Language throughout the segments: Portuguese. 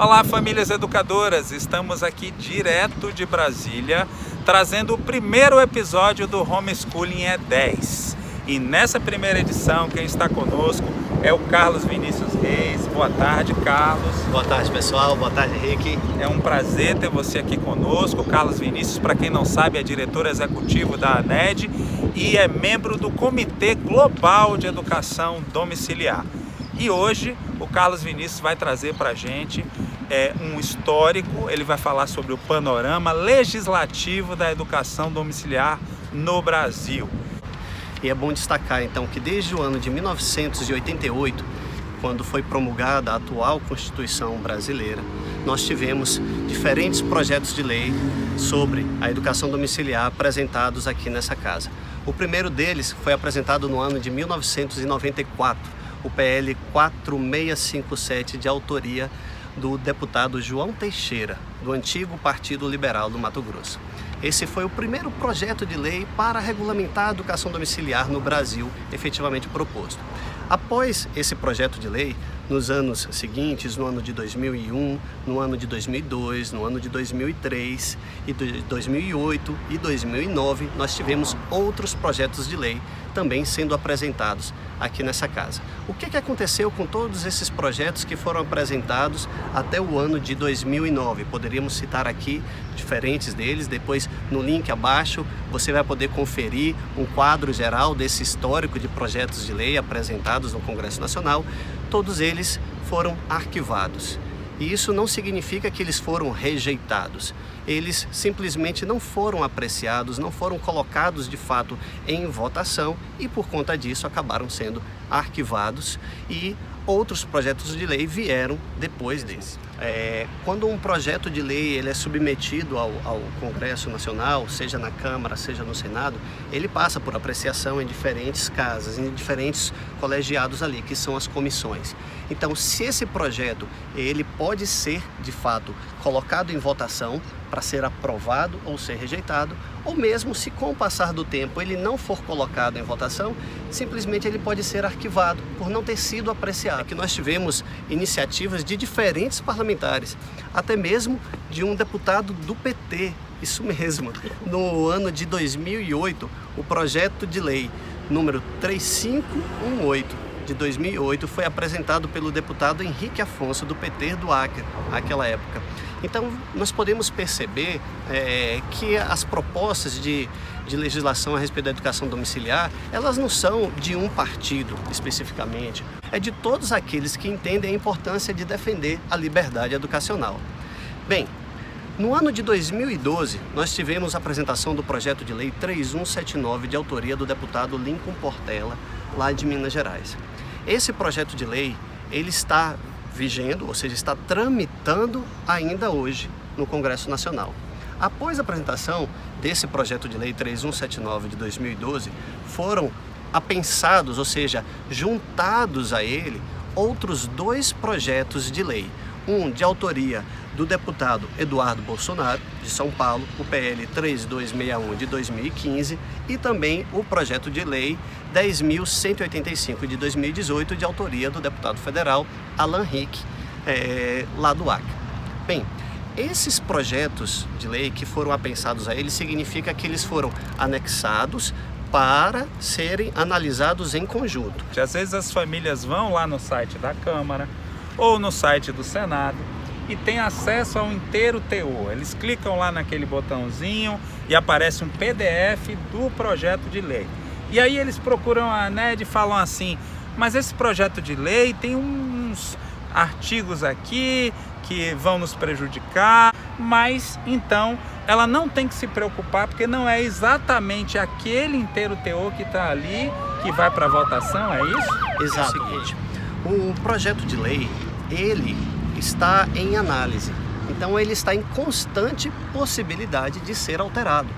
Olá, famílias educadoras! Estamos aqui direto de Brasília, trazendo o primeiro episódio do Homeschooling é 10. E nessa primeira edição, quem está conosco é o Carlos Vinícius Reis. Boa tarde, Carlos. Boa tarde, pessoal. Boa tarde, Henrique. É um prazer ter você aqui conosco. O Carlos Vinícius, para quem não sabe, é diretor executivo da ANED e é membro do Comitê Global de Educação Domiciliar. E hoje o Carlos Vinícius vai trazer para a gente um histórico, ele vai falar sobre o panorama legislativo da educação domiciliar no Brasil. E é bom destacar então que desde o ano de 1988, quando foi promulgada a atual Constituição brasileira, nós tivemos diferentes projetos de lei sobre a educação domiciliar apresentados aqui nessa casa. O primeiro deles foi apresentado no ano de 1994, o PL 4657, de autoria do deputado João Teixeira, do antigo Partido Liberal do Mato Grosso. Esse foi o primeiro projeto de lei para regulamentar a educação domiciliar no Brasil, efetivamente proposto. Após esse projeto de lei, nos anos seguintes, no ano de 2001, no ano de 2002, no ano de 2003, e 2008 e 2009, nós tivemos outros projetos de lei também sendo apresentados aqui nessa casa. O que aconteceu com todos esses projetos que foram apresentados até o ano de 2009? Poderíamos citar aqui diferentes deles. Depois, no link abaixo, você vai poder conferir um quadro geral desse histórico de projetos de lei apresentados no Congresso Nacional. Todos eles foram arquivados. E isso não significa que eles foram rejeitados. Eles simplesmente não foram apreciados, não foram colocados de fato em votação e por conta disso acabaram sendo arquivados e outros projetos de lei vieram depois desse. Quando um projeto de lei ele é submetido ao Congresso Nacional, seja na Câmara, seja no Senado, ele passa por apreciação em diferentes casas, em diferentes colegiados ali, que são as comissões. Então, se esse projeto ele pode ser, de fato, colocado em votação para ser aprovado ou ser rejeitado, ou mesmo se com o passar do tempo ele não for colocado em votação, simplesmente ele pode ser arquivado por não ter sido apreciado. Aqui nós tivemos iniciativas de diferentes parlamentares, até mesmo de um deputado do PT, isso mesmo. No ano de 2008, o projeto de lei número 3518 de 2008 foi apresentado pelo deputado Henrique Afonso, do PT do Acre, naquela época. Então, nós podemos perceber que as propostas de legislação a respeito da educação domiciliar, elas não são de um partido especificamente, é de todos aqueles que entendem a importância de defender a liberdade educacional. Bem, no ano de 2012, nós tivemos a apresentação do projeto de lei 3179, de autoria do deputado Lincoln Portela, lá de Minas Gerais. Esse projeto de lei, ele está vigendo, ou seja, está tramitando ainda hoje no Congresso Nacional. Após a apresentação desse projeto de lei 3179 de 2012, foram apensados, ou seja, juntados a ele, outros dois projetos de lei. Um de autoria do deputado Eduardo Bolsonaro, de São Paulo, o PL 3261 de 2015, e também o projeto de lei 10.185 de 2018, de autoria do deputado federal Alan Rick, lá do Acre. Bem, esses projetos de lei que foram apensados a ele, significa que eles foram anexados para serem analisados em conjunto. Às vezes as famílias vão lá no site da Câmara ou no site do Senado e tem acesso ao inteiro teor. Eles clicam lá naquele botãozinho e aparece um PDF do projeto de lei. E aí eles procuram a ANED e falam assim: mas esse projeto de lei tem uns artigos aqui que vão nos prejudicar, mas então ela não tem que se preocupar, porque não é exatamente aquele inteiro teor que está ali que vai para votação, é isso? Exato. É o seguinte, o projeto de lei, ele está em análise, então ele está em constante possibilidade de ser alterado.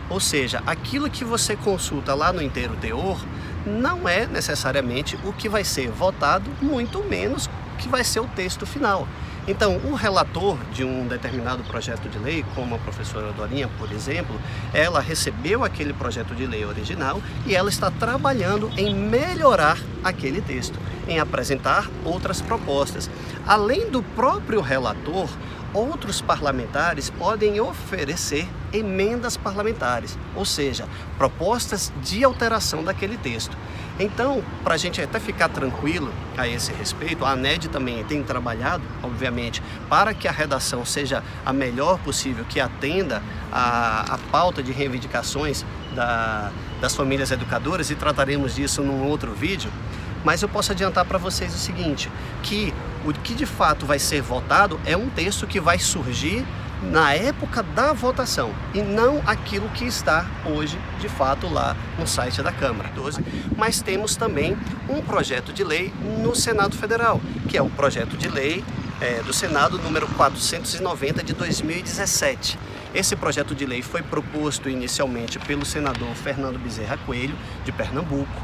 Ou seja, aquilo que você consulta lá no inteiro teor não é necessariamente o que vai ser votado, muito menos o que vai ser o texto final. Então, o relator de um determinado projeto de lei, como a professora Dorinha, por exemplo, ela recebeu aquele projeto de lei original e ela está trabalhando em melhorar aquele texto. em apresentar outras propostas. Além do próprio relator, outros parlamentares podem oferecer emendas parlamentares, ou seja, propostas de alteração daquele texto. Então, para a gente até ficar tranquilo a esse respeito, a ANED também tem trabalhado, obviamente, para que a redação seja a melhor possível, que atenda a pauta de reivindicações das famílias educadoras, e trataremos disso num outro vídeo. Mas eu posso adiantar para vocês o seguinte, que o que de fato vai ser votado é um texto que vai surgir na época da votação e não aquilo que está hoje de fato lá no site da Câmara. Mas temos também um projeto de lei no Senado Federal, que é o projeto de lei do Senado número 490 de 2017. Esse projeto de lei foi proposto inicialmente pelo senador Fernando Bezerra Coelho, de Pernambuco,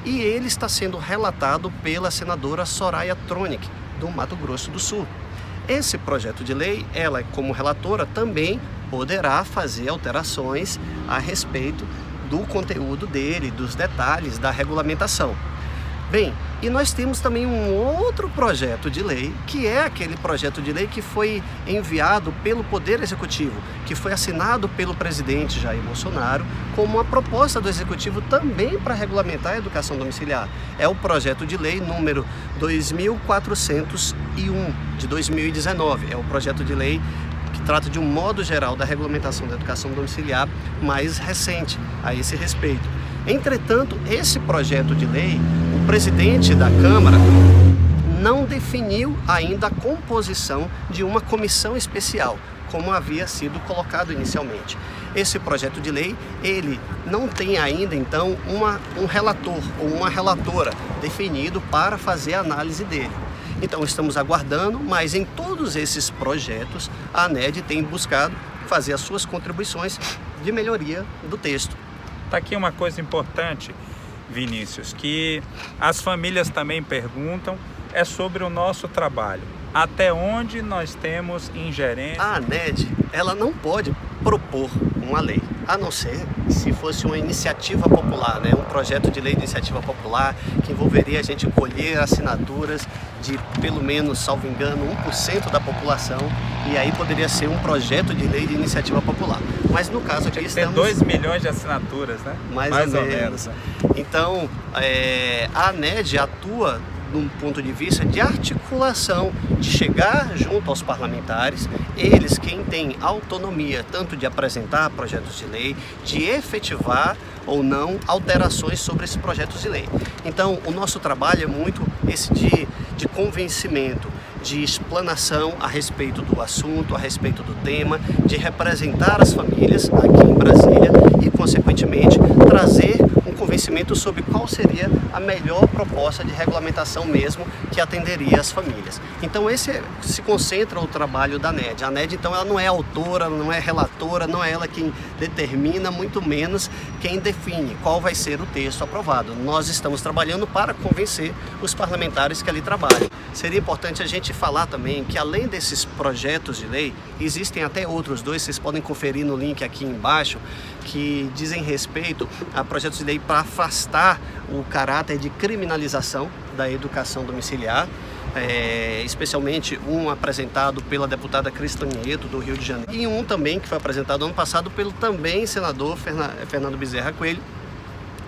e ele está sendo relatado pela senadora Soraya Tronic, do Mato Grosso do Sul. Esse projeto de lei, ela como relatora também poderá fazer alterações a respeito do conteúdo dele, dos detalhes da regulamentação. Bem, e nós temos também um outro projeto de lei, que é aquele projeto de lei que foi enviado pelo Poder Executivo, que foi assinado pelo presidente Jair Bolsonaro, como uma proposta do Executivo também para regulamentar a educação domiciliar. É o projeto de lei número 2401 de 2019. É o projeto de lei que trata de um modo geral da regulamentação da educação domiciliar mais recente a esse respeito. Entretanto, esse projeto de lei, o presidente da Câmara não definiu ainda a composição de uma comissão especial, como havia sido colocado inicialmente. Esse projeto de lei, ele não tem ainda, então, um relator ou uma relatora definido para fazer a análise dele. Então, estamos aguardando, mas em todos esses projetos, a ANED tem buscado fazer as suas contribuições de melhoria do texto. Está aqui uma coisa importante, Vinícius, que as famílias também perguntam, é sobre o nosso trabalho. Até onde nós temos ingerência? A ANED, ela não pode propor uma lei, a não ser se fosse uma iniciativa popular, né? Um projeto de lei de iniciativa popular que envolveria a gente colher assinaturas de pelo menos, salvo engano, 1% da população, e aí poderia ser um projeto de lei de iniciativa popular. Mas no caso aqui estamos... 2 milhões de assinaturas, né? Mais ou menos. Então, a ANED atua num ponto de vista de articulação, de chegar junto aos parlamentares, eles quem têm autonomia tanto de apresentar projetos de lei, de efetivar ou não alterações sobre esses projetos de lei. Então, o nosso trabalho é muito esse de convencimento, de explanação a respeito do assunto, a respeito do tema, de representar as famílias aqui em Brasília e, consequentemente, trazer um convencimento sobre qual seria a melhor proposta de regulamentação mesmo que atenderia as famílias. Então esse se concentra o trabalho da ANED. A ANED, então, ela não é autora, não é relatora, não é ela quem determina, muito menos quem define qual vai ser o texto aprovado. Nós estamos trabalhando para convencer os parlamentares que ali trabalham. Seria importante a gente falar também que, além desses projetos de lei, existem até outros dois, vocês podem conferir no link aqui embaixo, que dizem respeito a projetos de lei para afastar o caráter de criminalização da educação domiciliar, especialmente um apresentado pela deputada Cristiane Nieto, do Rio de Janeiro, e um também que foi apresentado ano passado pelo também senador Fernando Bezerra Coelho,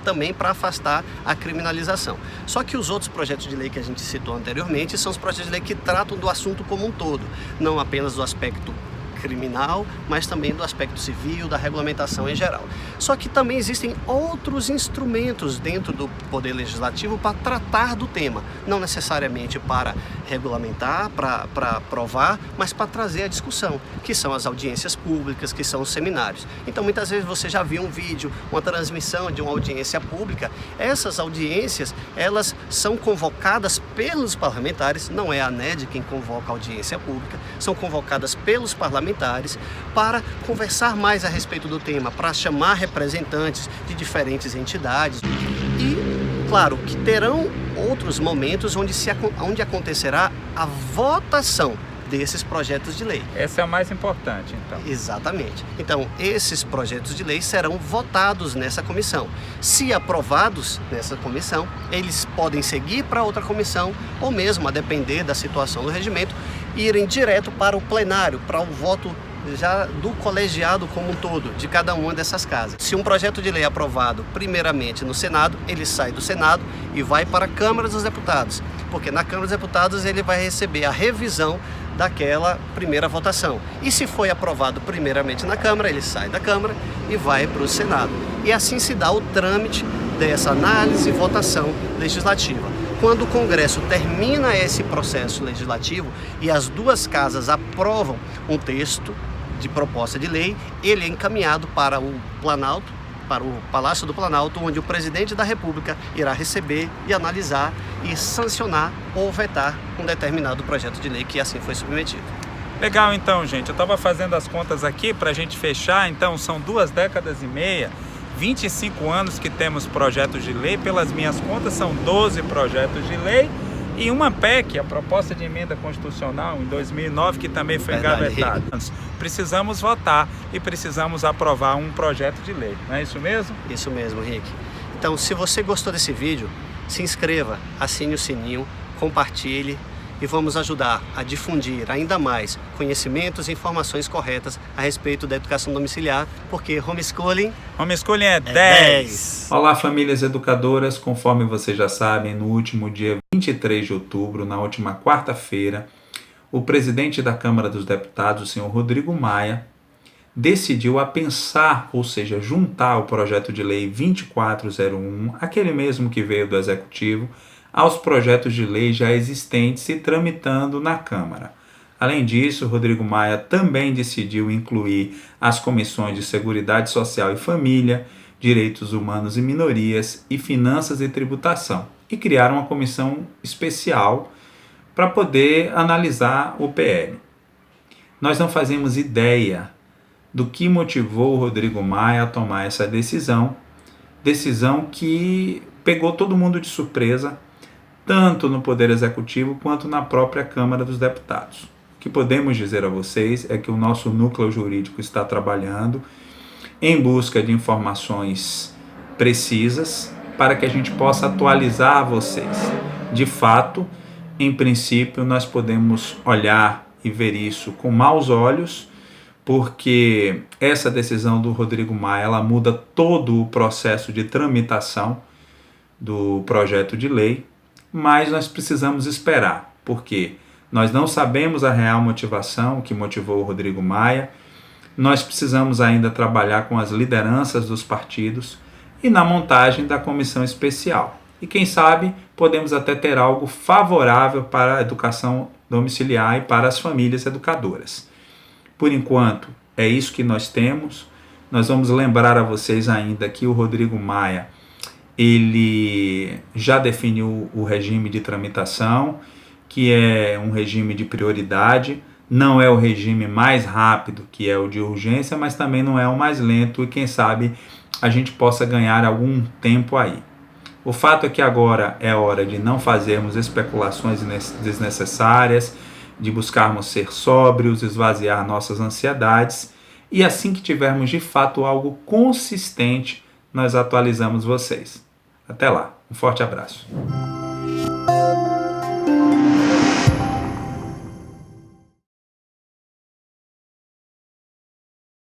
também para afastar a criminalização. Só que os outros projetos de lei que a gente citou anteriormente são os projetos de lei que tratam do assunto como um todo, não apenas do aspecto criminal, mas também do aspecto civil, da regulamentação em geral. Só que também existem outros instrumentos dentro do Poder Legislativo para tratar do tema, não necessariamente para regulamentar, para aprovar, mas para trazer a discussão, que são as audiências públicas, que são os seminários. Então, muitas vezes você já viu um vídeo, uma transmissão de uma audiência pública. Essas audiências, elas são convocadas pelos parlamentares, não é a ANED quem convoca a audiência pública, são convocadas pelos parlamentares para conversar mais a respeito do tema, para chamar representantes de diferentes entidades. E, claro, que terão outros momentos onde acontecerá a votação desses projetos de lei. Esse é o mais importante, então. Exatamente. Então, esses projetos de lei serão votados nessa comissão. Se aprovados nessa comissão, eles podem seguir para outra comissão ou mesmo, a depender da situação do regimento, irem direto para o plenário, para o voto já do colegiado como um todo, de cada uma dessas casas. Se um projeto de lei é aprovado primeiramente no Senado, ele sai do Senado e vai para a Câmara dos Deputados, porque na Câmara dos Deputados ele vai receber a revisão daquela primeira votação. E se foi aprovado primeiramente na Câmara, ele sai da Câmara e vai para o Senado. E assim se dá o trâmite dessa análise e votação legislativa. Quando o Congresso termina esse processo legislativo e as duas casas aprovam um texto de proposta de lei, ele é encaminhado para o Planalto, para o Palácio do Planalto, onde o presidente da República irá receber e analisar e sancionar ou vetar um determinado projeto de lei que assim foi submetido. Legal, então, gente. Eu estava fazendo as contas aqui para a gente fechar. Então, são 2 décadas e meia, 25 anos que temos projetos de lei. Pelas minhas contas, são 12 projetos de lei e uma PEC, a proposta de emenda constitucional, em 2009, que também foi engavetada. Precisamos votar e precisamos aprovar um projeto de lei. Não é isso mesmo? Isso mesmo, Henrique. Então, se você gostou desse vídeo, se inscreva, assine o sininho, compartilhe e vamos ajudar a difundir ainda mais conhecimentos e informações corretas a respeito da educação domiciliar, porque homeschooling é 10. Olá, famílias educadoras. Conforme vocês já sabem, no último dia 23 de outubro, na última quarta-feira, o presidente da Câmara dos Deputados, o senhor Rodrigo Maia, decidiu apensar, ou seja, juntar o projeto de lei 2401, aquele mesmo que veio do Executivo, aos projetos de lei já existentes e tramitando na Câmara. Além disso, Rodrigo Maia também decidiu incluir as comissões de Seguridade Social e Família, Direitos Humanos e Minorias e Finanças e Tributação, e criar uma comissão especial para poder analisar o PL. Nós não fazemos ideia do que motivou o Rodrigo Maia a tomar essa decisão que pegou todo mundo de surpresa, tanto no Poder Executivo quanto na própria Câmara dos Deputados. O que podemos dizer a vocês é que o nosso núcleo jurídico está trabalhando em busca de informações precisas para que a gente possa atualizar vocês. De fato, em princípio, nós podemos olhar e ver isso com maus olhos, porque essa decisão do Rodrigo Maia ela muda todo o processo de tramitação do projeto de lei, mas nós precisamos esperar, porque nós não sabemos a real motivação que motivou o Rodrigo Maia, nós precisamos ainda trabalhar com as lideranças dos partidos e na montagem da comissão especial. E quem sabe podemos até ter algo favorável para a educação domiciliar e para as famílias educadoras. Por enquanto, é isso que nós temos. Nós vamos lembrar a vocês ainda que o Rodrigo Maia ele já definiu o regime de tramitação, que é um regime de prioridade, não é o regime mais rápido, que é o de urgência, mas também não é o mais lento, e quem sabe a gente possa ganhar algum tempo aí. O fato é que agora é hora de não fazermos especulações desnecessárias, de buscarmos ser sóbrios, esvaziar nossas ansiedades, e assim que tivermos de fato algo consistente, nós atualizamos vocês. Até lá, um forte abraço.